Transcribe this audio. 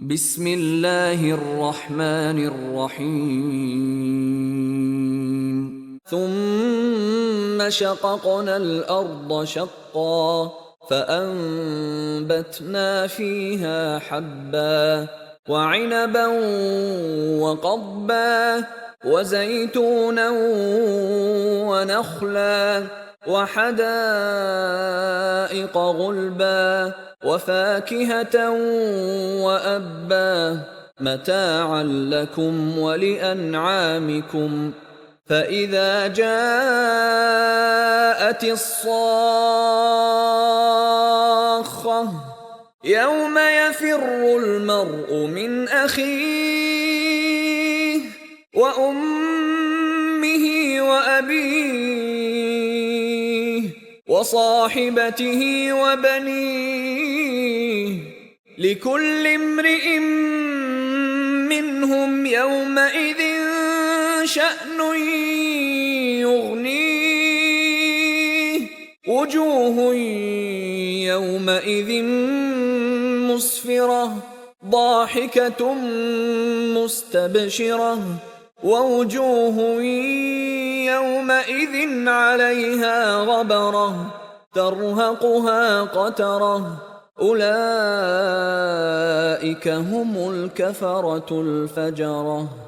بسم الله الرحمن الرحيم ثم شققنا الأرض شقا فأنبتنا فيها حبا وعنبا وقضبا وزيتونا ونخلا وحدائق غلبا وفاكهة وأبا متاعا لكم ولأنعامكم فإذا جاءت الصاخة يوم يفر المرء من أخيه وأمه وأبيه وصاحبته وبنيه لكل امرئ منهم يومئذ شأن يغنيه وجوه يومئذ مسفرة ضاحكة مستبشرة ووجوه يومئذ عليها غبرة ترهقها قترة أولئك هم الكفرة الفجرة.